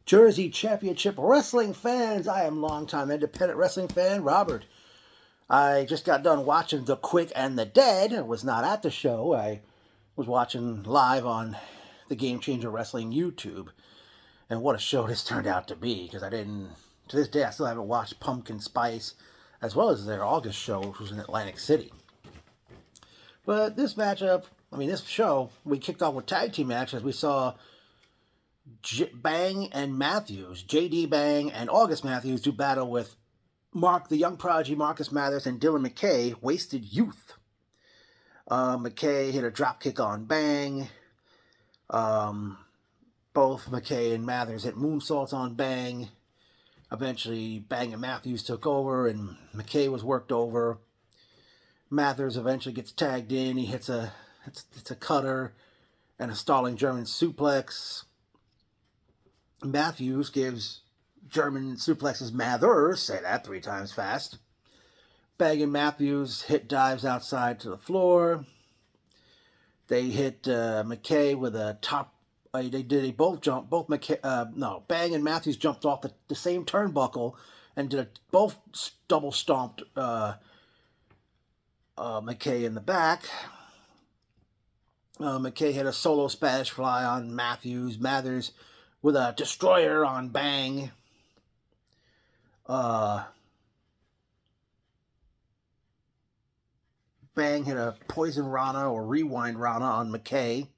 Jersey Championship Wrestling fans. I am longtime independent wrestling fan Robert. I just got done watching The Quick and the Dead. I was not at the show. I was watching live on the Game Changer Wrestling YouTube. And what a show this turned out to be, because to this day, I still haven't watched Pumpkin Spice, as well as their August show, which was in Atlantic City. But this show, we kicked off with tag team matches. We saw Bang and Matthews, JD Bang and August Matthews, do battle with the Young Prodigy, Marcus Mathers, and Dylan McKay, Wasted Youth. McKay hit a dropkick on Bang. Both McKay and Mathers hit moonsaults on Bang. Eventually, Bang and Matthews took over, and McKay was worked over. Mathers eventually gets tagged in. He hits a cutter and a stalling German suplex. Matthews gives German suplexes Mathers, say that 3 times fast. Bang and Matthews hit dives outside to the floor. They hit McKay with a top. They both jump. Bang and Matthews jumped off the same turnbuckle and both double stomped McKay in the back. McKay hit a solo Spanish fly on Matthews. Mathers with a destroyer on Bang. Bang hit a poison Rana or rewind Rana on McKay.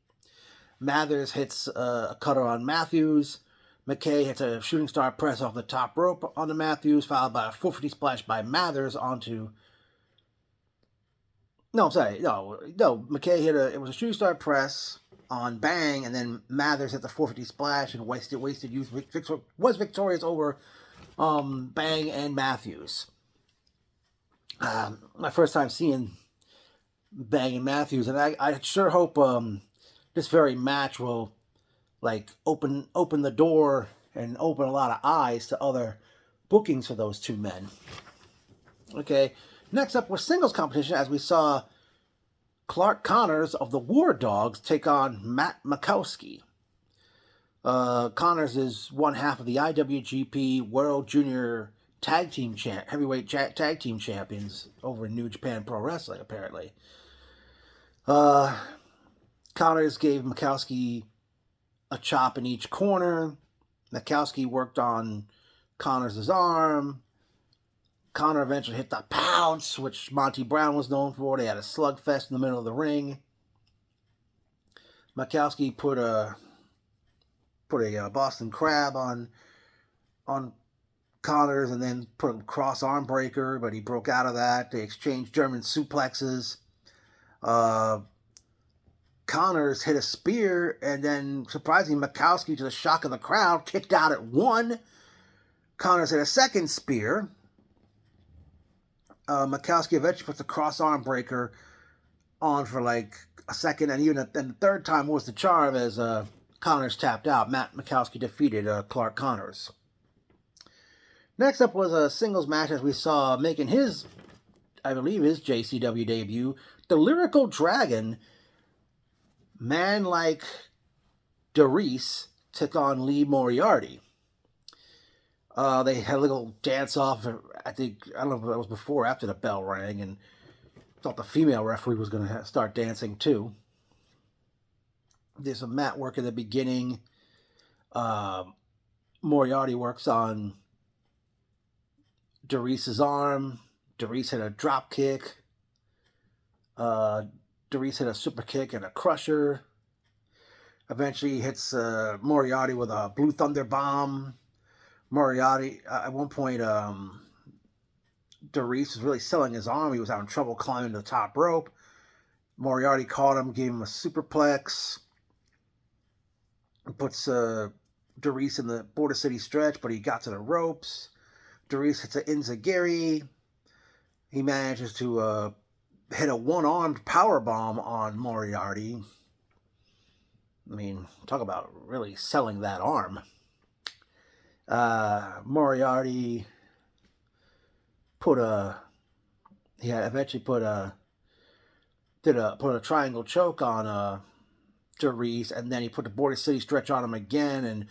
Mathers hits a cutter on Matthews. McKay hits a shooting star press off the top rope onto Matthews, followed by a 450 splash by Mathers onto... McKay hit it was a shooting star press on Bang, and then Mathers hit the 450 splash, and Wasted Youth was victorious over Bang and Matthews. My first time seeing Bang and Matthews, and I sure hope this very match will open the door and open a lot of eyes to other bookings for those two men. Okay, next up was singles competition, as we saw Clark Connors of the War Dogs take on Matt Makowski. Connors is one half of the IWGP World Junior Heavyweight Tag Team Champions over in New Japan Pro Wrestling, apparently. Connors gave Makowski a chop in each corner. Makowski worked on Connors' arm. Connor eventually hit the pounce, which Monty Brown was known for. They had a slugfest in the middle of the ring. Makowski put a Boston Crab on Connors, and then put a cross arm breaker, but he broke out of that. They exchanged German suplexes. Connors hit a spear, and then, surprisingly, Makowski, to the shock of the crowd, kicked out at 1. Connors hit a second spear. Makowski eventually puts a cross arm breaker on for a second, and the third time was the charm as Connors tapped out. Matt Makowski defeated Clark Connors. Next up was a singles match, as we saw making his JCW debut, the Lyrical Dragon, Man Like DeReese, took on Lee Moriarty. They had a little dance-off, I don't know if that was before or after the bell rang, and thought the female referee was going to start dancing too. There's some mat work in the beginning. Moriarty works on DeReese's arm. DeReese hit a drop kick. DeReese hit a super kick and a crusher. Eventually he hits Moriarty with a Blue Thunder Bomb. Moriarty, at one point, DeReese was really selling his arm. He was having trouble climbing to the top rope. Moriarty caught him, gave him a superplex. Puts DeReese in the Border City stretch, but he got to the ropes. DeReese hits an Enziguri. He manages to hit a one-armed powerbomb on Moriarty. I mean, talk about really selling that arm. Moriarty put a triangle choke on DeReese, and then he put the Border City stretch on him again, and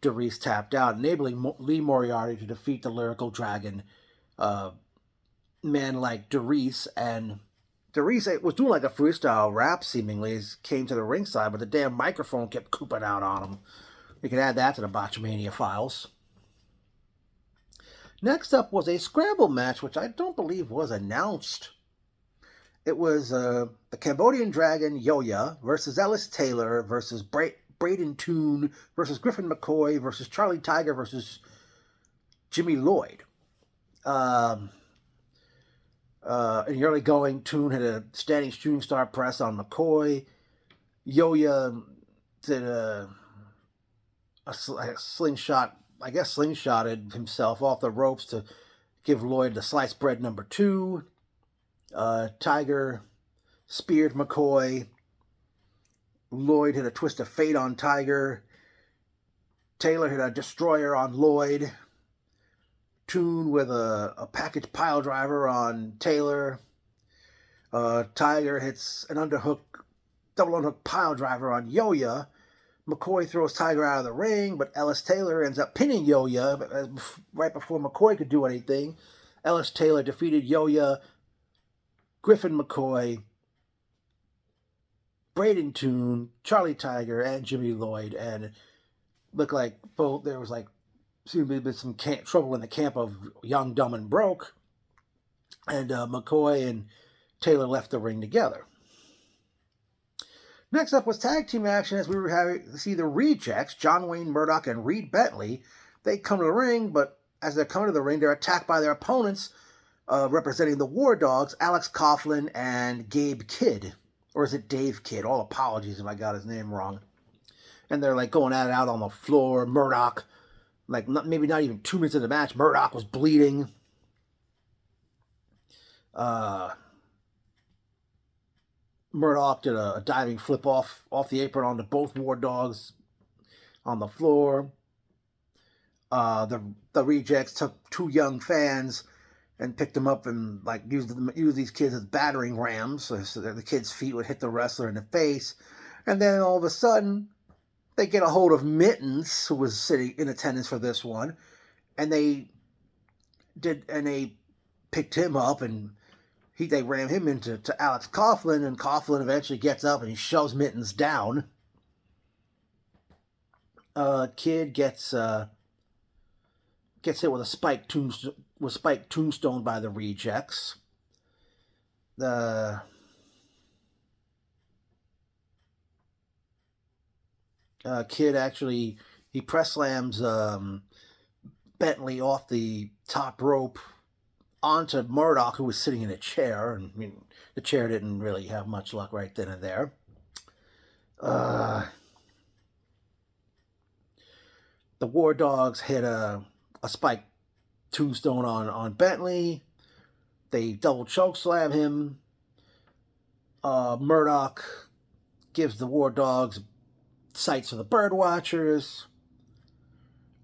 DeReese tapped out, enabling Lee Moriarty to defeat the Lyrical Dragon. Men like DeReese, and DeReese was doing like a freestyle rap seemingly. He came to the ringside, but the damn microphone kept cooping out on him. We can add that to the Botchamania files. Next up was a scramble match, which I don't believe was announced. It was the Cambodian Dragon Yo-Ya versus Ellis Taylor versus Braden Toon versus Griffin McCoy versus Charlie Tiger versus Jimmy Lloyd. In the early going, Toon had a standing shooting star press on McCoy. Yo-Ya did a slingshot, I guess slingshotted himself off the ropes to give Lloyd the sliced bread number 2. Tiger speared McCoy. Lloyd hit a twist of fate on Tiger. Taylor hit a destroyer on Lloyd. Toon with a package pile driver on Taylor. Tiger hits an double underhook pile driver on Yo-Ya. McCoy throws Tiger out of the ring, but Ellis Taylor ends up pinning Yo-Ya right before McCoy could do anything. Ellis Taylor defeated Yo-Ya, Griffin McCoy, Braden Toon, Charlie Tiger, and Jimmy Lloyd, and it looked like there was seemed to be some trouble in the camp of Young, Dumb, and Broke, and McCoy and Taylor left the ring together. Next up was tag team action, as we were having to see the Rejects, John Wayne Murdoch and Reed Bentley. They come to the ring, but as they're coming to the ring, they're attacked by their opponents, representing the War Dogs, Alex Coughlin and Gabe Kidd. Or is it Dave Kidd? All apologies if I got his name wrong. And they're going at it out on the floor. Murdoch, maybe not even 2 minutes of the match, Murdoch was bleeding. Murdoch did a diving flip off the apron onto both War Dogs on the floor. The Rejects took 2 young fans and picked them up and used these kids as battering rams, so that the kids' feet would hit the wrestler in the face. And then all of a sudden, they get a hold of Mittens, who was sitting in attendance for this one, and they picked him up, and they ran him into Alex Coughlin, and Coughlin eventually gets up and he shoves Mittens down. Kid gets hit with a spiked tombstone by the Rejects. The Kid actually press slams Bentley off the top rope onto Murdoch, who was sitting in a chair, and the chair didn't really have much luck right then and there. The War Dogs hit a spiked tombstone on Bentley. They double choke slam him. Murdoch gives the War Dogs sights for the Bird Watchers.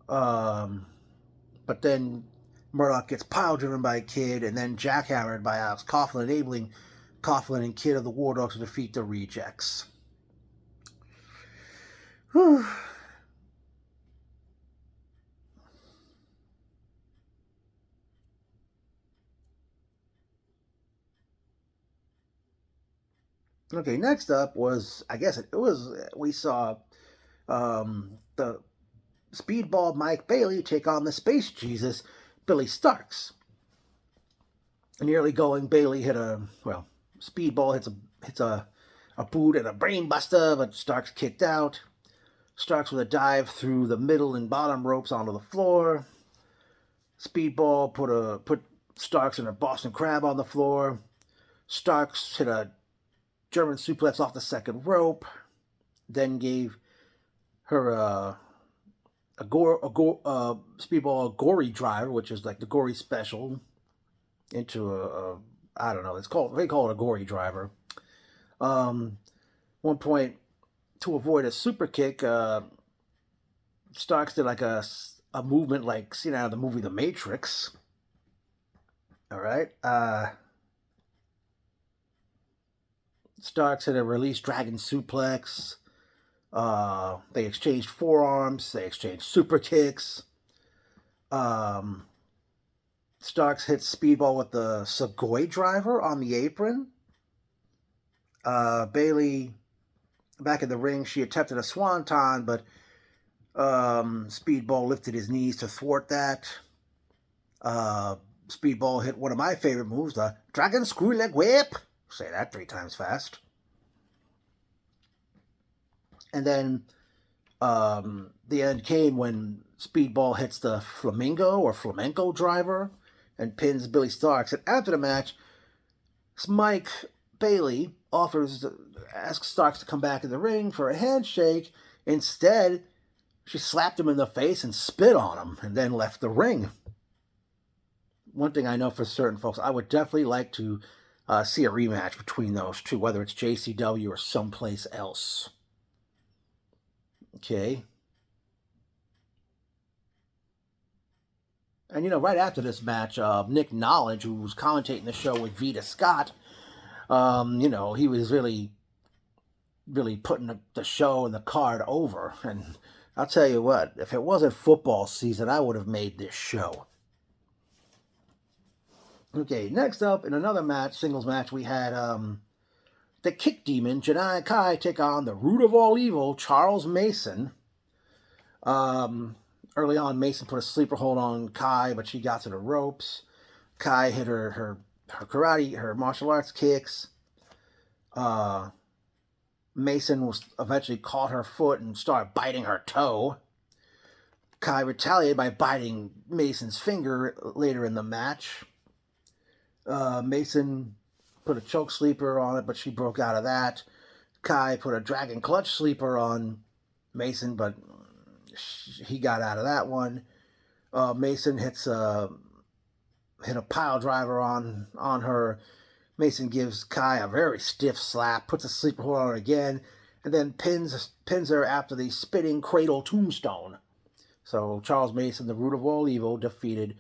But then Murdoch gets pile driven by Kid and then jackhammered by Alex Coughlin, enabling Coughlin and Kid of the War Dogs to defeat the Rejects. Whew. Okay, next up was, we saw the Speedball Mike Bailey take on the Space Jesus, Billy Starks. In the early going, Bailey Speedball hits a boot and a brain buster, but Starks kicked out. Starks with a dive through the middle and bottom ropes onto the floor. Speedball put Starks in a Boston Crab on the floor. Starks hit a German suplex off the second rope, then gave her Speedball a gory driver, which is like the gory special, into I don't know, they call it a gory driver. One point, to avoid a super kick, Starks did like a movement like seen out of the movie The Matrix. All right. Starks hit a release dragon suplex. They exchanged forearms. They exchanged super kicks. Starks hit Speedball with the Sugoi driver on the apron. Bayley, back in the ring, she attempted a swanton, but Speedball lifted his knees to thwart that. Speedball hit one of my favorite moves, the Dragon Screw Leg Whip. Say that 3 times fast. And then the end came when Speedball hits the Flamingo or Flamenco driver and pins Billy Starks. And after the match, Mike Bailey asks Starks to come back in the ring for a handshake. Instead, she slapped him in the face and spit on him and then left the ring. One thing I know for certain, folks, I would definitely like to see a rematch between those two, whether it's JCW or someplace else. Okay. And, right after this match, Nick Knowledge, who was commentating the show with Vita Scott, he was really, really putting the show and the card over. And I'll tell you what, if it wasn't football season, I would have made this show. Okay, next up, in another match, singles match, we had the Kick Demon, Janai Kai, take on the root of all evil, Charles Mason. Early on, Mason put a sleeper hold on Kai, but she got to the ropes. Kai hit her karate, her martial arts kicks. Mason eventually caught her foot and started biting her toe. Kai retaliated by biting Mason's finger later in the match. Mason put a choke sleeper on it, but she broke out of that. Kai put a dragon clutch sleeper on Mason, but he got out of that one. Mason hit a pile driver on her. Mason gives Kai a very stiff slap, puts a sleeper hold on her again, and then pins her after the spinning cradle tombstone. So Charles Mason, the root of all evil, defeated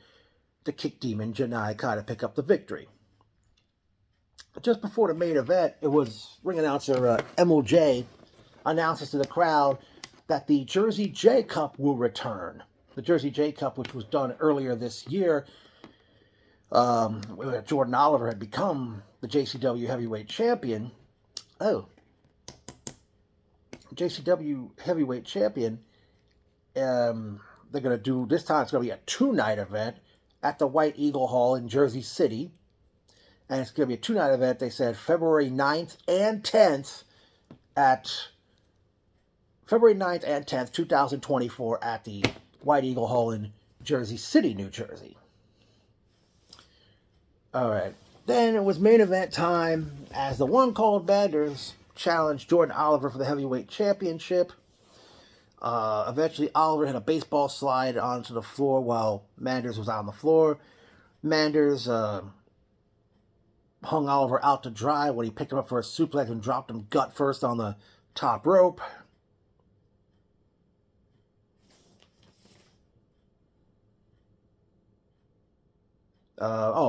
the Kick Demon, Janai Kai, to pick up the victory. Just before the main event, it was ring announcer Emil J announces to the crowd that the Jersey J Cup will return. The Jersey J Cup, which was done earlier this year, where Jordan Oliver had become the JCW heavyweight champion. Oh, JCW heavyweight champion. They're going to do, this time it's going to be a 2-night event at the White Eagle Hall in Jersey City. And it's going to be a 2-night event, they said, February 9th and 10th, 2024 at the White Eagle Hall in Jersey City, New Jersey. All right. Then it was main event time as the one called Manders challenged Jordan Oliver for the heavyweight championship. Eventually, Oliver hit a baseball slide onto the floor while Manders was on the floor. Manders hung Oliver out to dry when he picked him up for a suplex and dropped him gut first on the top rope.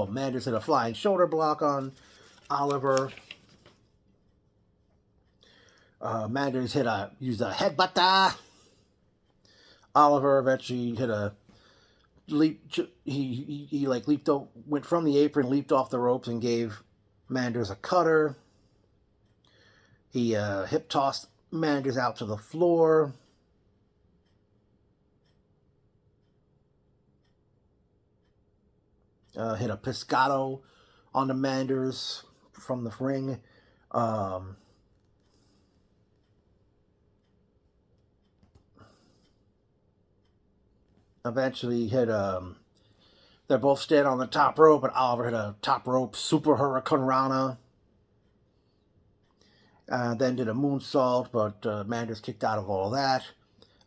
Manders hit a flying shoulder block on Oliver. Manders used a headbutt. Oliver eventually hit a leap. He leaped up, went from the apron, leaped off the ropes, and gave Manders a cutter. He hip tossed Manders out to the floor. Hit a Piscato on the Manders from the ring. Eventually hit they're both standing on the top rope, and Oliver hit a top rope Super Hurricane Rana. Then did a moonsault, but Manders kicked out of all that.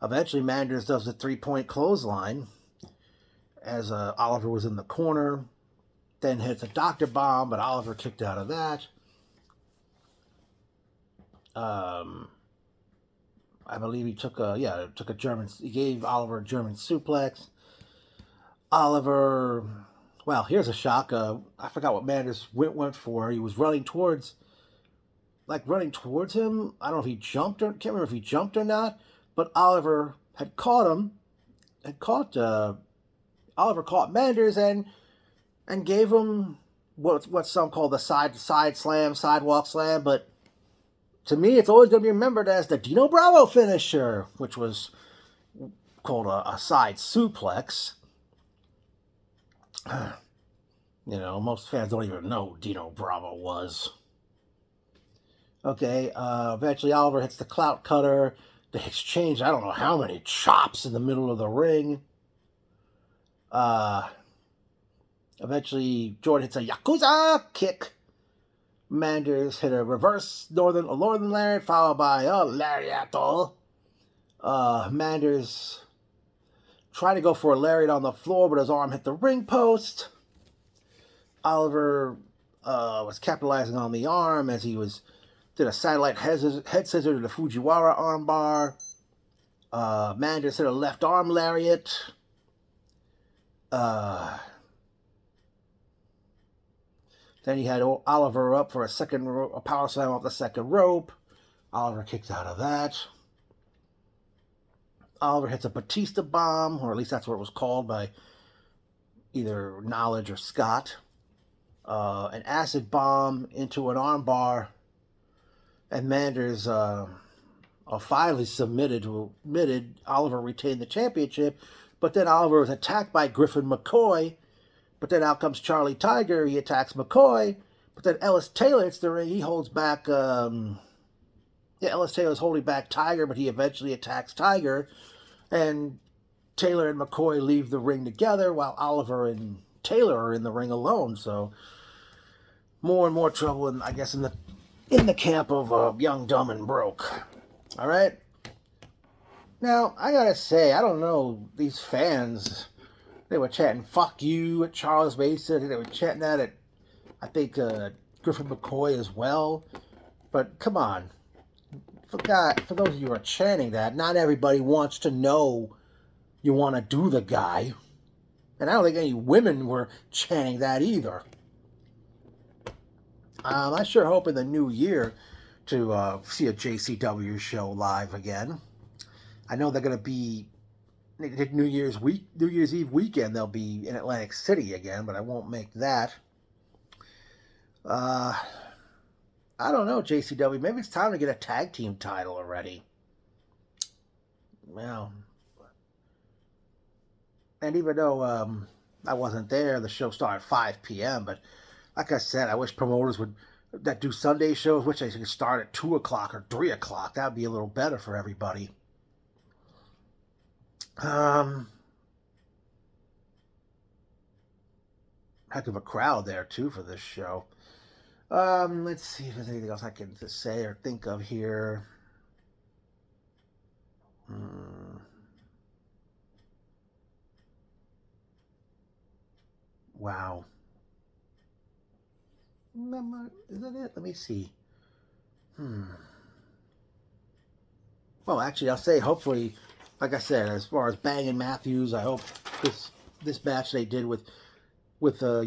Eventually Manders does a 3-point clothesline as Oliver was in the corner. Then hits a Dr. Bomb, but Oliver kicked out of that. I believe he took a German. He gave Oliver a German suplex. Oliver, well, here's a shock. I forgot what Manders went for. He was running towards like running towards him. I don't know if he jumped or can't remember if he jumped or not, but Oliver had caught him, Oliver caught Manders and gave him what some call the side slam, sidewalk slam, but to me it's always going to be remembered as the Dino Bravo finisher, which was called a side suplex. You know, most fans don't even know who Dino Bravo was. Okay, eventually Oliver hits the clout cutter. They exchange, I don't know how many chops in the middle of the ring. Eventually Jordan hits a Yakuza kick. Manders hit a reverse northern lariat, followed by a lariato. Manders tried to go for a lariat on the floor, but his arm hit the ring post. Oliver was capitalizing on the arm as he did a satellite head scissor to the Fujiwara armbar. Manders hit a left arm lariat. Then he had Oliver up for a power slam off the second rope. Oliver kicks out of that. Oliver hits a Batista bomb, or at least that's what it was called by either Knowledge or Scott. An acid bomb into an armbar. And Manders finally submitted. Oliver retained the championship. But then Oliver was attacked by Griffin McCoy. But then out comes Charlie Tiger. He attacks McCoy. But then Ellis Taylor hits the ring. He holds back... Ellis Taylor's holding back Tiger, but he eventually attacks Tiger. And Taylor and McCoy leave the ring together while Oliver and Taylor are in the ring alone. So more and more trouble, in the camp of Young, Dumb, and Broke. All right? Now, I gotta say, I don't know, these fans... They were chanting, "Fuck you" at Charles Mason. They were chanting that at, I think, Griffin McCoy as well. But come on. For those of you who are chanting that, not everybody wants to know you want to do the guy. And I don't think any women were chanting that either. I sure hope in the new year to see a JCW show live again. I know they're going to be... New Year's Eve weekend, they'll be in Atlantic City again, but I won't make that. I don't know, JCW. Maybe it's time to get a tag team title already. Well, and even though I wasn't there, the show started at 5 p.m., but like I said, I wish promoters that do Sunday shows, wish they could start at 2 o'clock or 3 o'clock. That would be a little better for everybody. Heck of a crowd there too for this show. Let's see if there's anything else I can say or think of here. Wow. Is that it? Let me see. Well, actually, I'll say hopefully. Like I said, as far as Bang and Matthews, I hope this match they did with Wasted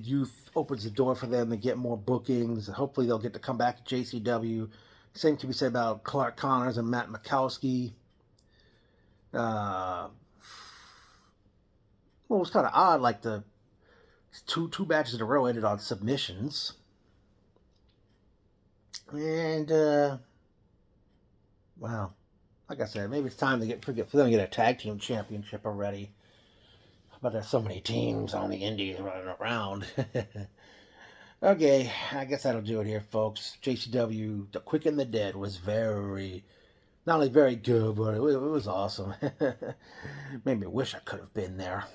Youth opens the door for them to get more bookings. Hopefully they'll get to come back to JCW. Same can be said about Clark Connors and Matt Mikowski. Well, it was kind of odd, like the two matches in a row ended on submissions. And wow. Like I said, maybe it's time for them to get a tag team championship already. But there's so many teams on the indies running around. Okay, I guess that'll do it here, folks. JCW, The Quick and the Dead was not only very good, but it was awesome. Made me wish I could have been there.